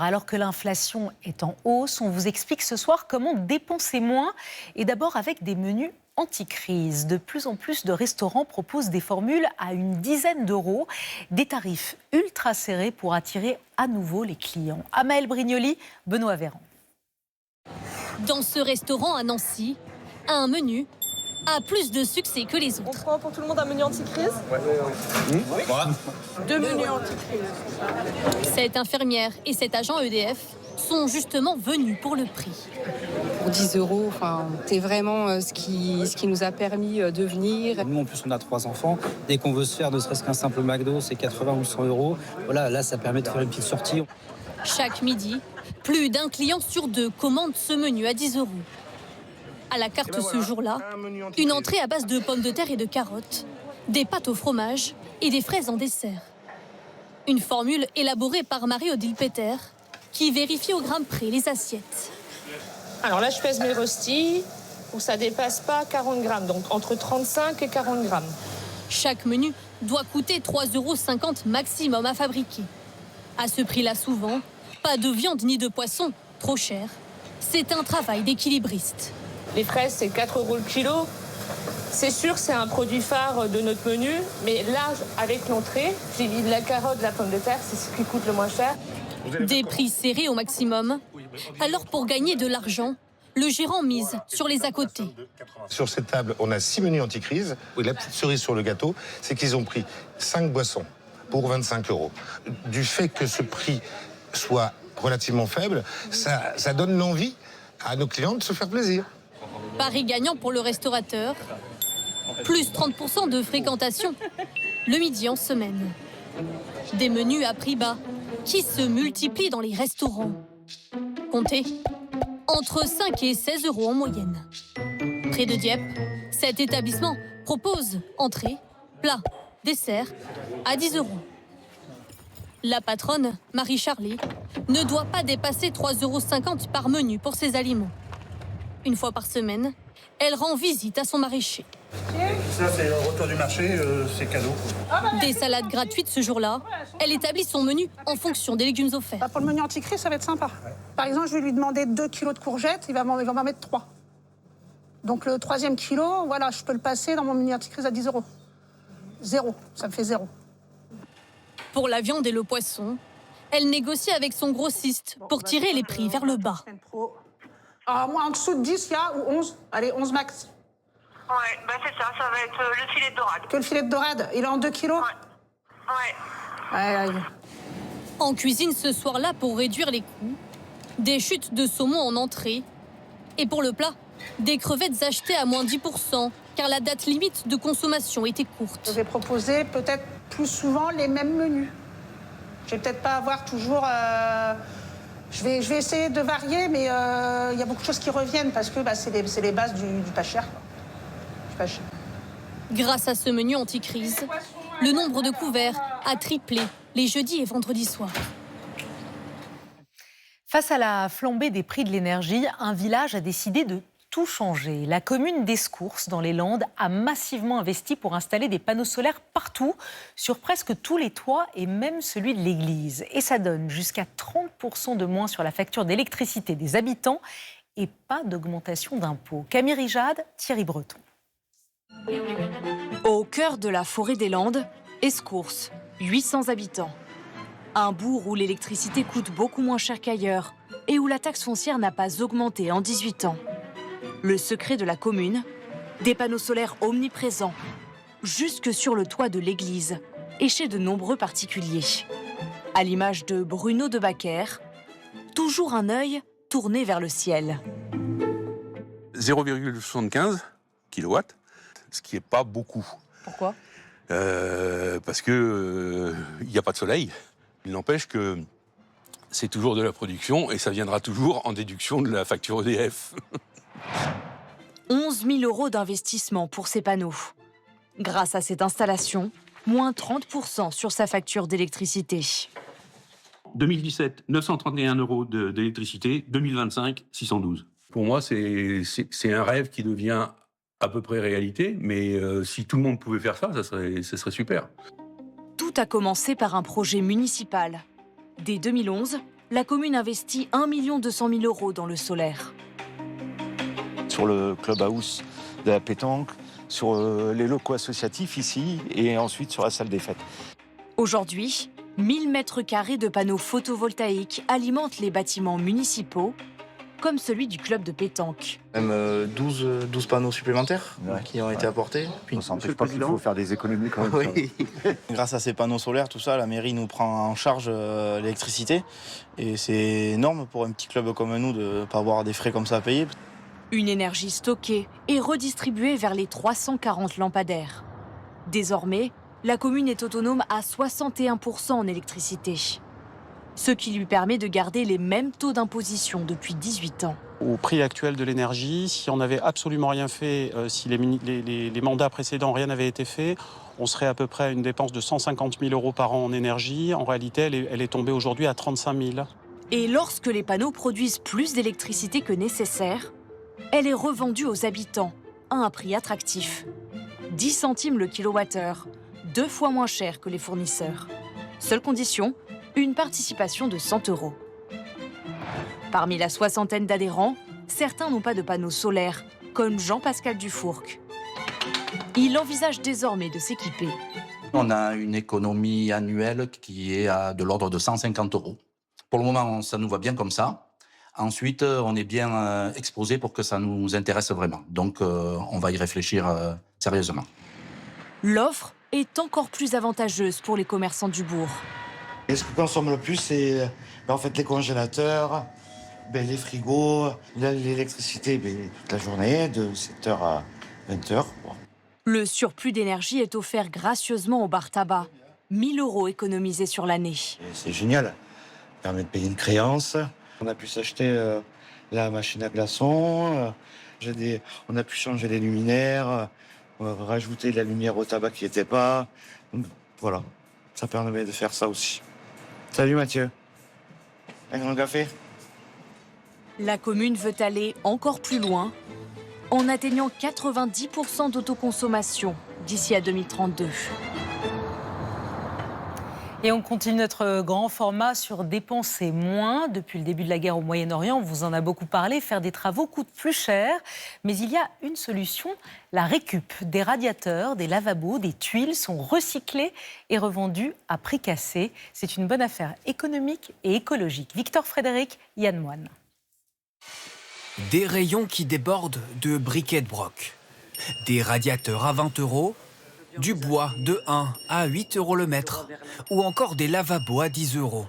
Alors que l'inflation est en hausse, on vous explique ce soir comment dépenser moins et d'abord avec des menus anti-crise. De plus en plus de restaurants proposent des formules à une dizaine d'euros, des tarifs ultra serrés pour attirer à nouveau les clients. Amaëlle Brignoli, Benoît Véran. Dans ce restaurant à Nancy, un menu a plus de succès que les On autres. prend pour tout le monde un menu anti-crise. Deux menus anti-crise. Cette infirmière et cet agent EDF sont justement venus pour le prix. Pour 10 euros, c'est vraiment ce qui nous a permis de venir. Nous, en plus, on a 3 enfants. Dès qu'on veut se faire ne serait-ce qu'un simple McDo, c'est 80 ou 100 euros. Voilà, là, ça permet de faire une petite sortie. Chaque midi, plus d'un client sur 2 commande ce menu à 10 euros. À la carte ce jour-là, une entrée à base de pommes de terre et de carottes, des pâtes au fromage et des fraises en dessert. Une formule élaborée par Marie-Odile Peter, qui vérifie au gramme près les assiettes. Alors là, je pèse mes rostis où ça dépasse pas 40 grammes, donc entre 35 et 40 grammes. Chaque menu doit coûter 3,50 € maximum à fabriquer. À ce prix-là, souvent, pas de viande ni de poisson, trop cher. C'est un travail d'équilibriste. Les fraises, c'est 4 euros le kilo. C'est sûr, c'est un produit phare de notre menu, mais là, avec l'entrée, j'ai mis de la carotte, de la pomme de terre, c'est ce qui coûte le moins cher. Des prix serrés au maximum. Alors pour gagner de l'argent, le gérant mise sur les à côté. Sur cette table, on a 6 menus anti-crise. Et la petite cerise sur le gâteau, c'est qu'ils ont pris 5 boissons pour 25 euros. Du fait que ce prix soit relativement faible, ça donne l'envie à nos clients de se faire plaisir. Pari gagnant pour le restaurateur. Plus 30% de fréquentation le midi en semaine. Des menus à prix bas qui se multiplient dans les restaurants. Comptez, entre 5 et 16 euros en moyenne. Près de Dieppe, cet établissement propose entrée, plat, dessert à 10 euros. La patronne, Marie-Charlie, ne doit pas dépasser 3,50 € par menu pour ses aliments. Une fois par semaine, elle rend visite à son maraîcher. Ça, c'est le retour du marché, c'est cadeau. Des salades gratuites ce jour-là. Elle établit son menu en fonction des légumes offerts. Pour le menu anti-crise, ça va être sympa. Par exemple, je vais lui demander 2 kilos de courgettes, il va m'en mettre 3. Donc le 3e kilo, voilà, je peux le passer dans mon menu anti-crise à 10 euros. 0, ça me fait 0. Pour la viande et le poisson, elle négocie avec son grossiste pour tirer les prix vers le bas. Alors moi, en dessous de 10, il y a ou 11. Allez, 11 max. Ouais, c'est ça, ça va être le filet de dorade. Que le filet de dorade, il est en 2 kilos. Ouais. En cuisine ce soir-là, pour réduire les coûts, des chutes de saumon en entrée. Et pour le plat, des crevettes achetées à moins 10%, car la date limite de consommation était courte. Je vais proposer peut-être plus souvent les mêmes menus. Je vais peut-être pas avoir toujours... Je vais essayer de varier, mais il y a beaucoup de choses qui reviennent parce que c'est les bases du pas cher. Pas cher. Grâce à ce menu anti-crise, le nombre de couverts a triplé les jeudis et vendredis soirs. Face à la flambée des prix de l'énergie, un village a décidé de tout changer. La commune d'Escours, dans les Landes, a massivement investi pour installer des panneaux solaires partout, sur presque tous les toits et même celui de l'église. Et ça donne jusqu'à 30% de moins sur la facture d'électricité des habitants et pas d'augmentation d'impôts. Camille Rijade, Thierry Breton. Au cœur de la forêt des Landes, Escours, 800 habitants. Un bourg où l'électricité coûte beaucoup moins cher qu'ailleurs et où la taxe foncière n'a pas augmenté en 18 ans. Le secret de la commune, des panneaux solaires omniprésents, jusque sur le toit de l'église et chez de nombreux particuliers. À l'image de Bruno de Baquer, toujours un œil tourné vers le ciel. 0,75 kW, ce qui n'est pas beaucoup. Pourquoi ? Parce que il n'y a pas de soleil. Il n'empêche que c'est toujours de la production et ça viendra toujours en déduction de la facture EDF. 11 000 € d'investissement pour ces panneaux. Grâce à cette installation, moins 30% sur sa facture d'électricité. 2017, 931 € d'électricité. 2025, 612. Pour moi, c'est un rêve qui devient à peu près réalité, mais si tout le monde pouvait faire ça, ça serait super. Tout a commencé par un projet municipal. Dès 2011, la commune investit 1 200 000 € dans le solaire. Sur le clubhouse de la pétanque, sur les locaux associatifs ici et ensuite sur la salle des fêtes. Aujourd'hui, 1000 mètres carrés de panneaux photovoltaïques alimentent les bâtiments municipaux, comme celui du club de pétanque. Même 12 panneaux supplémentaires qui ont été apportés. Puis, on s'empêche pas qu'il faut faire des économies quand même. Oui. Grâce à ces panneaux solaires, tout ça, la mairie nous prend en charge l'électricité. Et c'est énorme pour un petit club comme nous de ne pas avoir des frais comme ça à payer. Une énergie stockée et redistribuée vers les 340 lampadaires. Désormais, la commune est autonome à 61% en électricité. Ce qui lui permet de garder les mêmes taux d'imposition depuis 18 ans. Au prix actuel de l'énergie, si on n'avait absolument rien fait, si les mandats précédents, rien n'avait été fait, on serait à peu près à une dépense de 150 000 € par an en énergie. En réalité, elle est tombée aujourd'hui à 35 000. Et lorsque les panneaux produisent plus d'électricité que nécessaire, elle est revendue aux habitants à un prix attractif. 10 centimes le kilowattheure, 2 fois moins cher que les fournisseurs. Seule condition, une participation de 100 €. Parmi la soixantaine d'adhérents, certains n'ont pas de panneaux solaires, comme Jean-Pascal Dufourc. Il envisage désormais de s'équiper. On a une économie annuelle qui est de l'ordre de 150 €. Pour le moment, ça nous va bien comme ça. Ensuite, on est bien exposé pour que ça nous intéresse vraiment. Donc, on va y réfléchir sérieusement. L'offre est encore plus avantageuse pour les commerçants du bourg. Et ce qu'on consomme le plus, c'est en fait les congélateurs, les frigos, l'électricité toute la journée, de 7h à 20h. Le surplus d'énergie est offert gracieusement au bar tabac. 1 000 € économisés sur l'année. C'est génial. Ça permet de payer une créance. On a pu s'acheter la machine à glaçons. On a pu changer les luminaires, rajouter de la lumière au tabac qui n'y était pas. Donc, voilà, ça permet de faire ça aussi. Salut Mathieu. Un grand café? La commune veut aller encore plus loin en atteignant 90% d'autoconsommation d'ici à 2032. Et on continue notre grand format sur dépenser moins. Depuis le début de la guerre au Moyen-Orient, on vous en a beaucoup parlé, faire des travaux coûte plus cher. Mais il y a une solution, la récup. Des radiateurs, des lavabos, des tuiles sont recyclés et revendus à prix cassé. C'est une bonne affaire économique et écologique. Victor Frédéric, Yann Moine. Des rayons qui débordent de briquets de broc. Des radiateurs à 20 €. Du bois de 1 à 8 € le mètre, ou encore des lavabos à 10 €.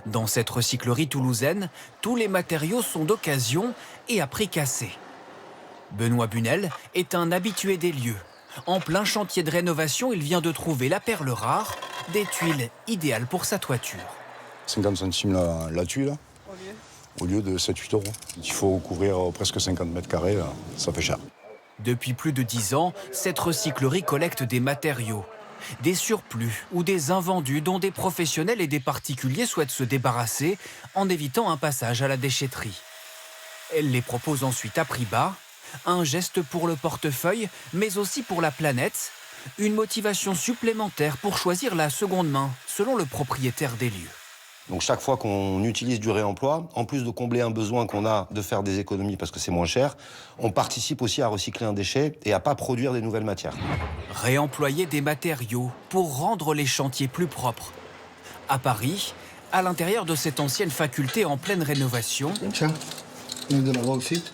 Dans cette recyclerie toulousaine, tous les matériaux sont d'occasion et à prix cassé. Benoît Bunel est un habitué des lieux. En plein chantier de rénovation, il vient de trouver la perle rare, des tuiles idéales pour sa toiture. 50 centimes la tuile, au lieu de 7-8 €. Il faut couvrir presque 50 mètres carrés, ça fait cher. Depuis plus de 10 ans, cette recyclerie collecte des matériaux, des surplus ou des invendus dont des professionnels et des particuliers souhaitent se débarrasser en évitant un passage à la déchetterie. Elle les propose ensuite à prix bas, un geste pour le portefeuille, mais aussi pour la planète, une motivation supplémentaire pour choisir la seconde main, selon le propriétaire des lieux. Donc chaque fois qu'on utilise du réemploi, en plus de combler un besoin qu'on a de faire des économies parce que c'est moins cher, on participe aussi à recycler un déchet et à pas produire des nouvelles matières. Réemployer des matériaux pour rendre les chantiers plus propres. À Paris, à l'intérieur de cette ancienne faculté en pleine rénovation,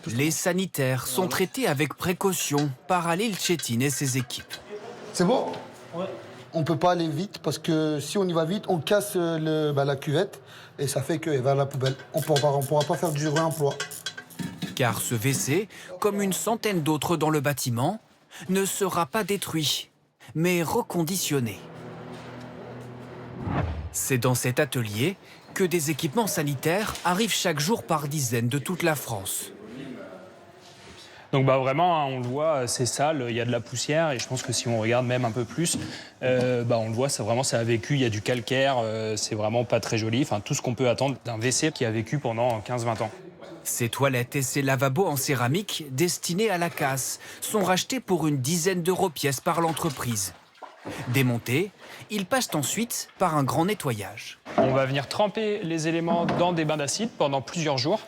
les sanitaires sont traités avec précaution par Halil Chetine et ses équipes. C'est bon ? Ouais. On ne peut pas aller vite parce que si on y va vite, on casse la cuvette et ça fait qu'elle va à la poubelle. On ne pourra pas faire du réemploi. Car ce WC, comme une centaine d'autres dans le bâtiment, ne sera pas détruit, mais reconditionné. C'est dans cet atelier que des équipements sanitaires arrivent chaque jour par dizaines de toute la France. Donc vraiment, on le voit, c'est sale, il y a de la poussière et je pense que si on regarde même un peu plus, on le voit, ça a vécu, il y a du calcaire, c'est vraiment pas très joli. Enfin, tout ce qu'on peut attendre d'un WC qui a vécu pendant 15-20 ans. Ces toilettes et ces lavabos en céramique destinés à la casse sont rachetés pour une dizaine d'euros pièce par l'entreprise. Démontés, ils passent ensuite par un grand nettoyage. On va venir tremper les éléments dans des bains d'acide pendant plusieurs jours.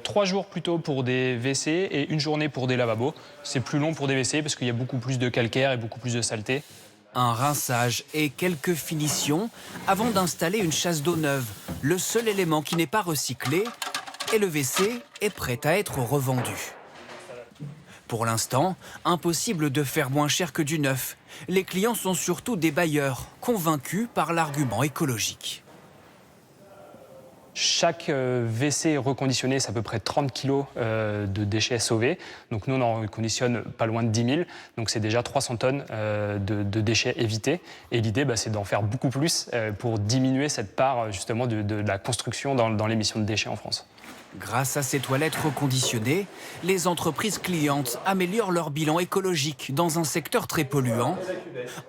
3 jours plutôt pour des WC et 1 journée pour des lavabos. C'est plus long pour des WC parce qu'il y a beaucoup plus de calcaire et beaucoup plus de saleté. Un rinçage et quelques finitions avant d'installer une chasse d'eau neuve. Le seul élément qui n'est pas recyclé et le WC est prêt à être revendu. Pour l'instant, impossible de faire moins cher que du neuf. Les clients sont surtout des bailleurs, convaincus par l'argument écologique. Chaque WC reconditionné, c'est à peu près 30 kg de déchets sauvés. Donc nous, on en reconditionne pas loin de 10 000. Donc c'est déjà 300 tonnes de déchets évités. Et l'idée, c'est d'en faire beaucoup plus pour diminuer cette part justement de la construction dans l'émission de déchets en France. Grâce à ces toilettes reconditionnées, les entreprises clientes améliorent leur bilan écologique dans un secteur très polluant.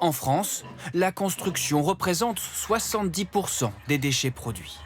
En France, la construction représente 70% des déchets produits.